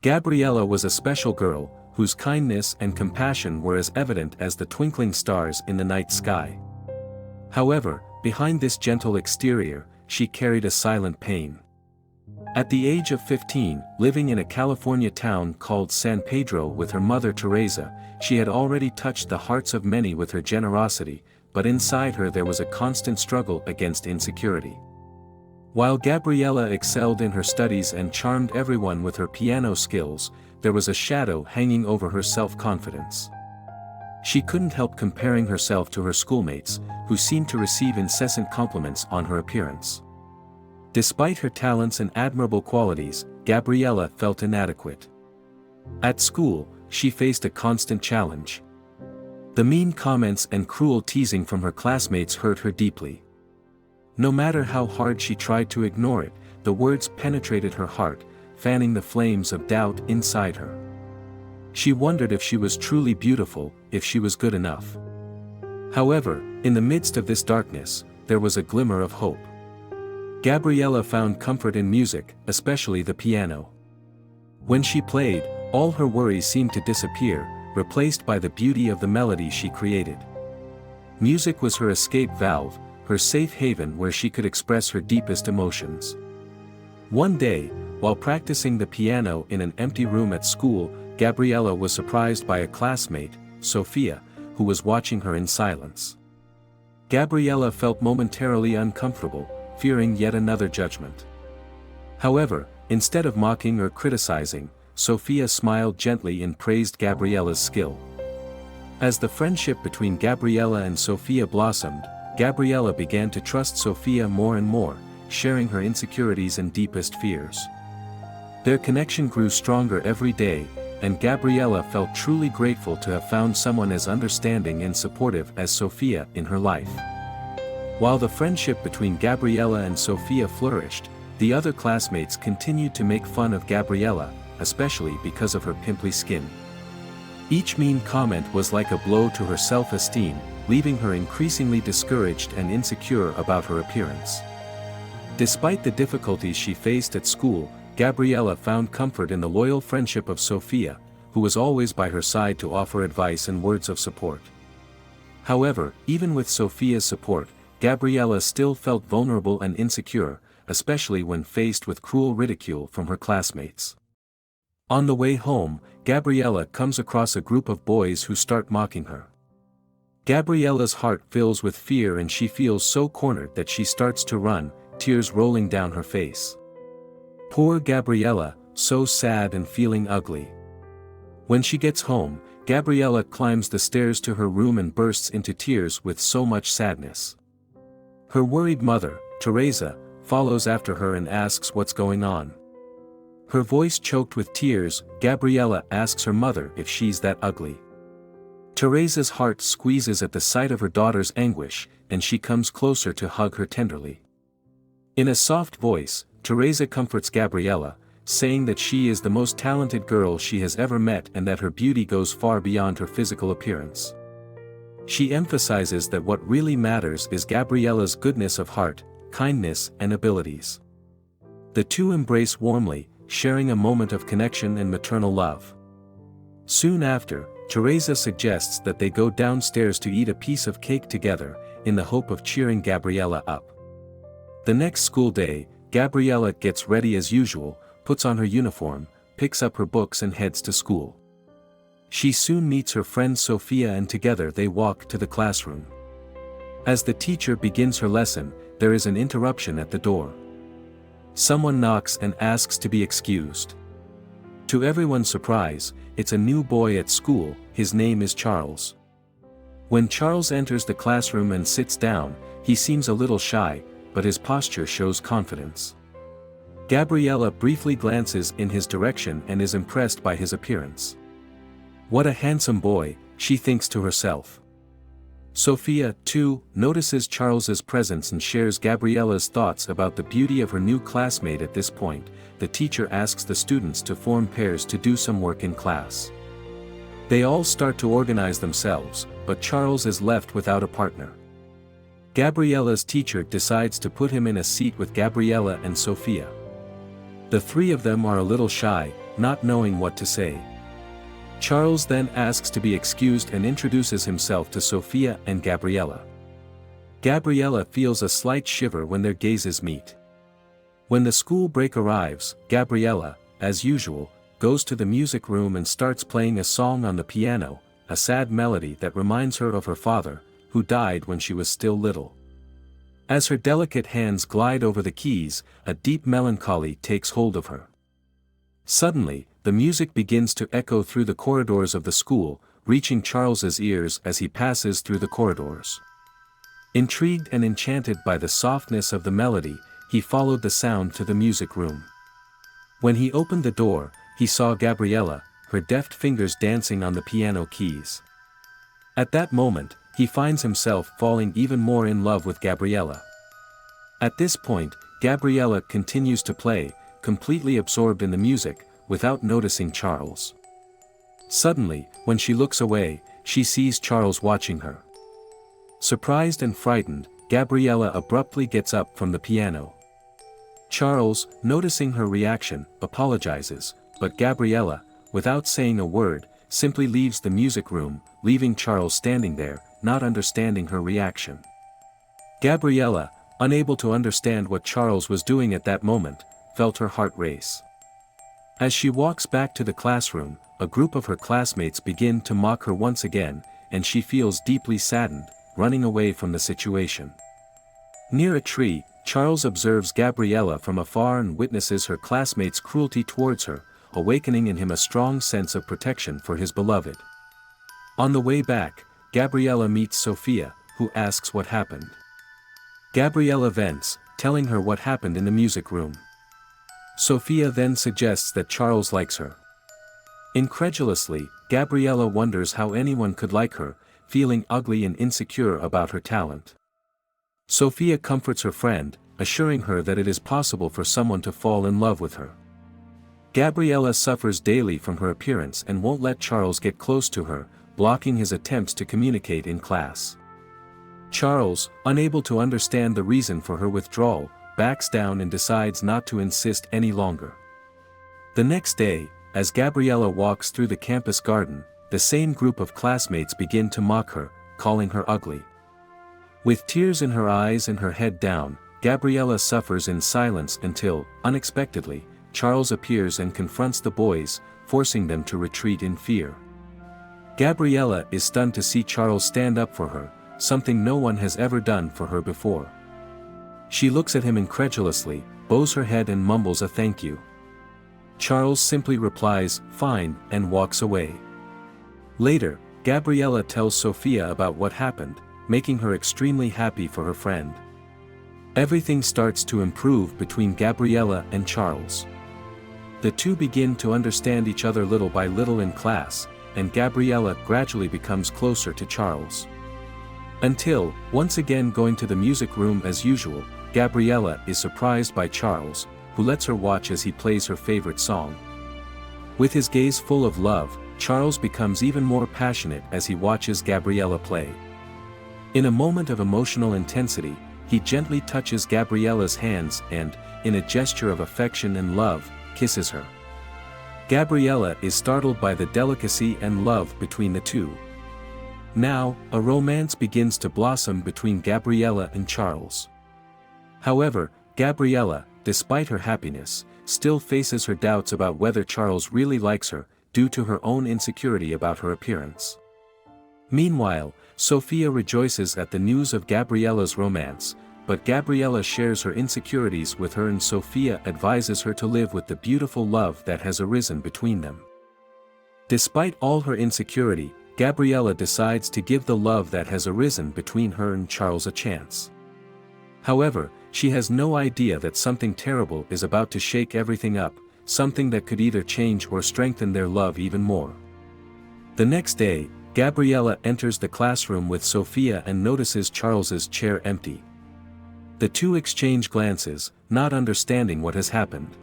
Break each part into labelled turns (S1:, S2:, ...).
S1: Gabriella was a special girl, whose kindness and compassion were as evident as the twinkling stars in the night sky. However, behind this gentle exterior, she carried a silent pain. At the age of 15, living in a California town called San Pedro with her mother Teresa, she had already touched the hearts of many with her generosity, but inside her there was a constant struggle against insecurity. While Gabriella excelled in her studies and charmed everyone with her piano skills, there was a shadow hanging over her self-confidence. She couldn't help comparing herself to her schoolmates, who seemed to receive incessant compliments on her appearance. Despite her talents and admirable qualities, Gabriella felt inadequate. At school, she faced a constant challenge. The mean comments and cruel teasing from her classmates hurt her deeply. No matter how hard she tried to ignore it, the words penetrated her heart, fanning the flames of doubt inside her. She wondered if she was truly beautiful, if she was good enough. However, in the midst of this darkness, there was a glimmer of hope. Gabriella found comfort in music, especially the piano. When she played, all her worries seemed to disappear, replaced by the beauty of the melody she created. Music was her escape valve, her safe haven where she could express her deepest emotions. One day, while practicing the piano in an empty room at school, Gabriella was surprised by a classmate, Sophia, who was watching her in silence. Gabriella felt momentarily uncomfortable, fearing yet another judgment. However, instead of mocking or criticizing, Sophia smiled gently and praised Gabriella's skill. As the friendship between Gabriella and Sophia blossomed, Gabriella began to trust Sophia more and more, sharing her insecurities and deepest fears. Their connection grew stronger every day, and Gabriella felt truly grateful to have found someone as understanding and supportive as Sophia in her life. While the friendship between Gabriella and Sophia flourished, the other classmates continued to make fun of Gabriella, especially because of her pimply skin. Each mean comment was like a blow to her self-esteem, leaving her increasingly discouraged and insecure about her appearance. Despite the difficulties she faced at school, Gabriella found comfort in the loyal friendship of Sophia, who was always by her side to offer advice and words of support. However, even with Sophia's support, Gabriella still felt vulnerable and insecure, especially when faced with cruel ridicule from her classmates. On the way home, Gabriella comes across a group of boys who start mocking her. Gabriella's heart fills with fear and she feels so cornered that she starts to run, tears rolling down her face. Poor Gabriella, so sad and feeling ugly. When she gets home, Gabriella climbs the stairs to her room and bursts into tears with so much sadness. Her worried mother, Teresa, follows after her and asks what's going on. Her voice choked with tears, Gabriella asks her mother if she's that ugly. Teresa's heart squeezes at the sight of her daughter's anguish, and she comes closer to hug her tenderly. In a soft voice, Teresa comforts Gabriella, saying that she is the most talented girl she has ever met and that her beauty goes far beyond her physical appearance. She emphasizes that what really matters is Gabriella's goodness of heart, kindness and abilities. The two embrace warmly, sharing a moment of connection and maternal love. Soon after, Teresa suggests that they go downstairs to eat a piece of cake together, in the hope of cheering Gabriella up. The next school day, Gabriella gets ready as usual, puts on her uniform, picks up her books and heads to school. She soon meets her friend Sophia and together they walk to the classroom. As the teacher begins her lesson, there is an interruption at the door. Someone knocks and asks to be excused. To everyone's surprise, it's a new boy at school, his name is Charles. When Charles enters the classroom and sits down, he seems a little shy, but his posture shows confidence. Gabriella briefly glances in his direction and is impressed by his appearance. What a handsome boy, she thinks to herself. Sophia, too, notices Charles's presence and shares Gabriella's thoughts about the beauty of her new classmate. At this point, the teacher asks the students to form pairs to do some work in class. They all start to organize themselves, but Charles is left without a partner. Gabriella's teacher decides to put him in a seat with Gabriella and Sophia. The three of them are a little shy, not knowing what to say. Charles then asks to be excused and introduces himself to Sophia and Gabriella. Gabriella feels a slight shiver when their gazes meet. When the school break arrives, Gabriella, as usual, goes to the music room and starts playing a song on the piano, a sad melody that reminds her of her father, who died when she was still little. As her delicate hands glide over the keys, a deep melancholy takes hold of her. Suddenly, the music begins to echo through the corridors of the school, reaching Charles's ears as he passes through the corridors. Intrigued and enchanted by the softness of the melody, he followed the sound to the music room. When he opened the door, he saw Gabriella, her deft fingers dancing on the piano keys. At that moment, he finds himself falling even more in love with Gabriella. At this point, Gabriella continues to play, completely absorbed in the music, without noticing Charles. Suddenly, when she looks away, she sees Charles watching her. Surprised and frightened, Gabriella abruptly gets up from the piano. Charles, noticing her reaction, apologizes, but Gabriella, without saying a word, simply leaves the music room, leaving Charles standing there, not understanding her reaction. Gabriella, unable to understand what Charles was doing at that moment, felt her heart race. As she walks back to the classroom, a group of her classmates begin to mock her once again, and she feels deeply saddened, running away from the situation. Near a tree, Charles observes Gabriella from afar and witnesses her classmates' cruelty towards her, awakening in him a strong sense of protection for his beloved. On the way back, Gabriella meets Sophia, who asks what happened. Gabriella vents, telling her what happened in the music room. Sophia then suggests that Charles likes her. Incredulously, Gabriella wonders how anyone could like her, feeling ugly and insecure about her talent. Sophia comforts her friend, assuring her that it is possible for someone to fall in love with her. Gabriella suffers daily from her appearance and won't let Charles get close to her, blocking his attempts to communicate in class. Charles, unable to understand the reason for her withdrawal, backs down and decides not to insist any longer. The next day, as Gabriella walks through the campus garden, the same group of classmates begin to mock her, calling her ugly. With tears in her eyes and her head down, Gabriella suffers in silence until, unexpectedly, Charles appears and confronts the boys, forcing them to retreat in fear. Gabriella is stunned to see Charles stand up for her, something no one has ever done for her before. She looks at him incredulously, bows her head and mumbles a thank you. Charles simply replies, "Fine," and walks away. Later, Gabriella tells Sophia about what happened, making her extremely happy for her friend. Everything starts to improve between Gabriella and Charles. The two begin to understand each other little by little in class, and Gabriella gradually becomes closer to Charles. Until, once again going to the music room as usual, Gabriella is surprised by Charles, who lets her watch as he plays her favorite song. With his gaze full of love, Charles becomes even more passionate as he watches Gabriella play. In a moment of emotional intensity, he gently touches Gabriella's hands and, in a gesture of affection and love, kisses her. Gabriella is startled by the delicacy and love between the two. Now, a romance begins to blossom between Gabriella and Charles. However, Gabriella, despite her happiness, still faces her doubts about whether Charles really likes her, due to her own insecurity about her appearance. Meanwhile, Sophia rejoices at the news of Gabriella's romance, but Gabriella shares her insecurities with her and Sophia advises her to live with the beautiful love that has arisen between them. Despite all her insecurity, Gabriella decides to give the love that has arisen between her and Charles a chance. However, she has no idea that something terrible is about to shake everything up, something that could either change or strengthen their love even more. The next day, Gabriella enters the classroom with Sophia and notices Charles's chair empty. The two exchange glances, not understanding what has happened.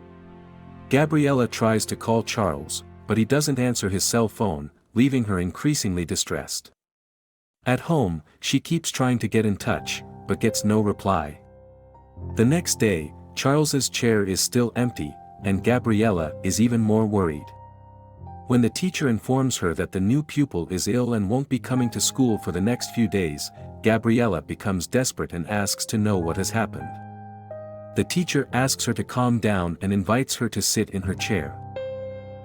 S1: Gabriella tries to call Charles, but he doesn't answer his cell phone, leaving her increasingly distressed. At home, she keeps trying to get in touch, but gets no reply. The next day, Charles's chair is still empty, and Gabriella is even more worried. When the teacher informs her that the new pupil is ill and won't be coming to school for the next few days, Gabriella becomes desperate and asks to know what has happened. The teacher asks her to calm down and invites her to sit in her chair.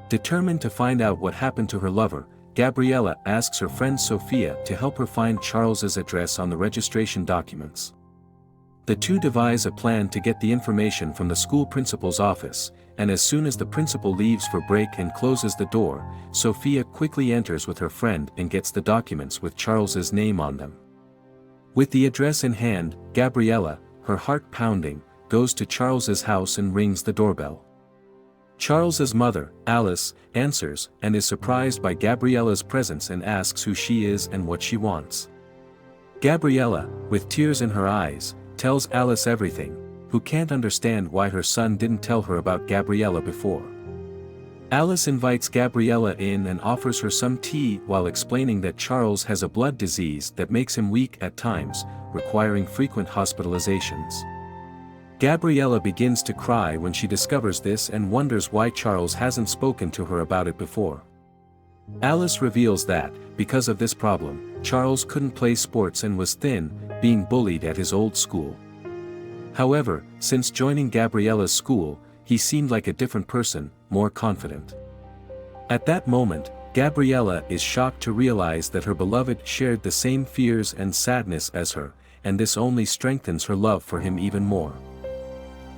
S1: Determined to find out what happened to her lover, Gabriella asks her friend Sophia to help her find Charles's address on the registration documents. The two devise a plan to get the information from the school principal's office, and as soon as the principal leaves for break and closes the door, Sophia quickly enters with her friend and gets the documents with Charles's name on them. With the address in hand, Gabriella, her heart pounding, goes to Charles's house and rings the doorbell. Charles's mother, Alice, answers and is surprised by Gabriella's presence and asks who she is and what she wants. Gabriella, with tears in her eyes, tells Alice everything, who can't understand why her son didn't tell her about Gabriella before. Alice invites Gabriella in and offers her some tea while explaining that Charles has a blood disease that makes him weak at times, requiring frequent hospitalizations. Gabriella begins to cry when she discovers this and wonders why Charles hasn't spoken to her about it before. Alice reveals that, because of this problem, Charles couldn't play sports and was thin, being bullied at his old school. However, since joining Gabriella's school, he seemed like a different person, more confident. At that moment, Gabriella is shocked to realize that her beloved shared the same fears and sadness as her, and this only strengthens her love for him even more.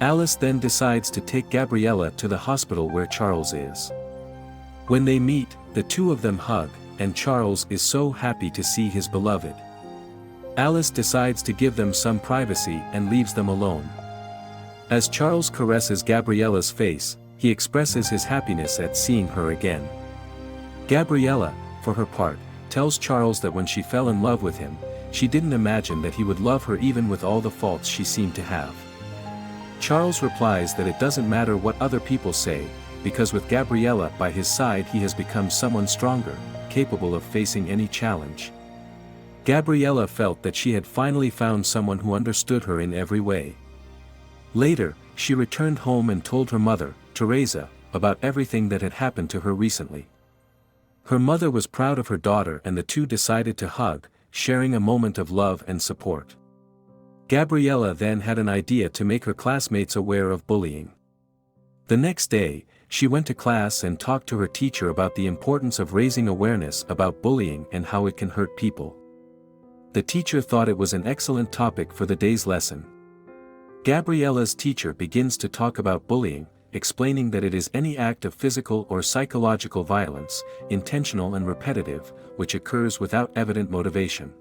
S1: Alice then decides to take Gabriella to the hospital where Charles is. When they meet, the two of them hug, and Charles is so happy to see his beloved. Alice decides to give them some privacy and leaves them alone. As Charles caresses Gabriella's face, he expresses his happiness at seeing her again. Gabriella, for her part, tells Charles that when she fell in love with him, she didn't imagine that he would love her even with all the faults she seemed to have. Charles replies that it doesn't matter what other people say, because with Gabriella by his side he has become someone stronger, capable of facing any challenge. Gabriella felt that she had finally found someone who understood her in every way. Later, she returned home and told her mother, Teresa, about everything that had happened to her recently. Her mother was proud of her daughter and the two decided to hug, sharing a moment of love and support. Gabriella then had an idea to make her classmates aware of bullying. The next day, she went to class and talked to her teacher about the importance of raising awareness about bullying and how it can hurt people. The teacher thought it was an excellent topic for the day's lesson. Gabriella's teacher begins to talk about bullying, explaining that it is any act of physical or psychological violence, intentional and repetitive, which occurs without evident motivation.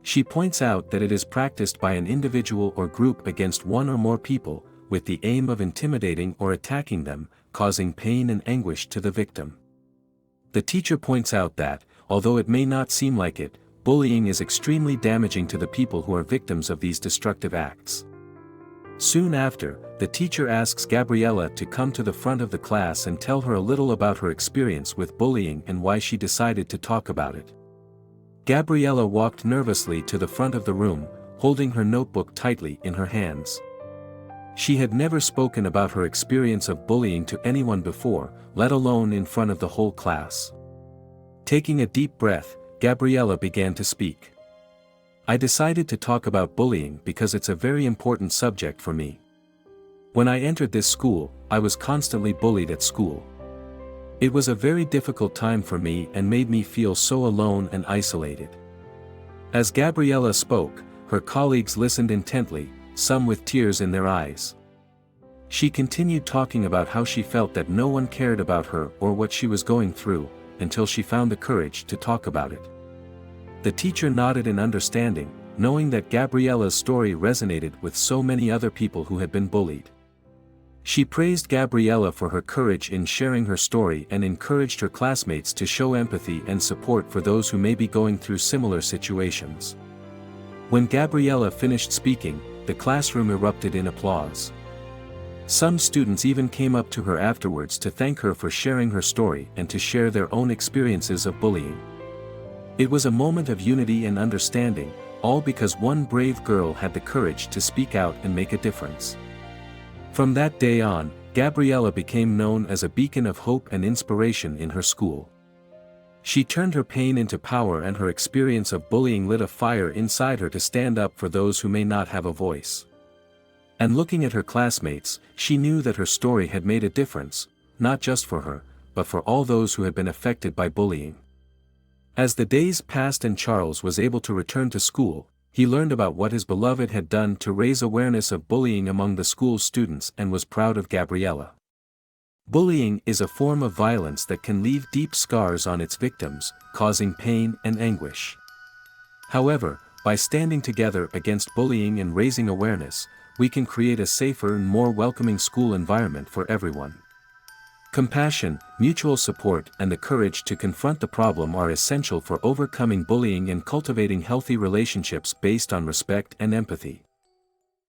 S1: She points out that it is practiced by an individual or group against one or more people, with the aim of intimidating or attacking them, causing pain and anguish to the victim. The teacher points out that, although it may not seem like it, bullying is extremely damaging to the people who are victims of these destructive acts. Soon after, the teacher asks Gabriella to come to the front of the class and tell her a little about her experience with bullying and why she decided to talk about it. Gabriella walked nervously to the front of the room, holding her notebook tightly in her hands. She had never spoken about her experience of bullying to anyone before, let alone in front of the whole class. Taking a deep breath, Gabriella began to speak. I decided to talk about bullying because it's a very important subject for me. When I entered this school, I was constantly bullied at school. It was a very difficult time for me and made me feel so alone and isolated. As Gabriella spoke, her colleagues listened intently, some with tears in their eyes. She continued talking about how she felt that no one cared about her or what she was going through, until she found the courage to talk about it. The teacher nodded in understanding, knowing that Gabriella's story resonated with so many other people who had been bullied. She praised Gabriella for her courage in sharing her story and encouraged her classmates to show empathy and support for those who may be going through similar situations. When Gabriella finished speaking, the classroom erupted in applause. Some students even came up to her afterwards to thank her for sharing her story and to share their own experiences of bullying. It was a moment of unity and understanding, all because one brave girl had the courage to speak out and make a difference. From that day on, Gabriella became known as a beacon of hope and inspiration in her school. She turned her pain into power, and her experience of bullying lit a fire inside her to stand up for those who may not have a voice. And looking at her classmates, she knew that her story had made a difference, not just for her, but for all those who had been affected by bullying. As the days passed and Charles was able to return to school, he learned about what his beloved had done to raise awareness of bullying among the school's students and was proud of Gabriella. Bullying is a form of violence that can leave deep scars on its victims, causing pain and anguish. However, by standing together against bullying and raising awareness, we can create a safer and more welcoming school environment for everyone. Compassion, mutual support, and the courage to confront the problem are essential for overcoming bullying and cultivating healthy relationships based on respect and empathy.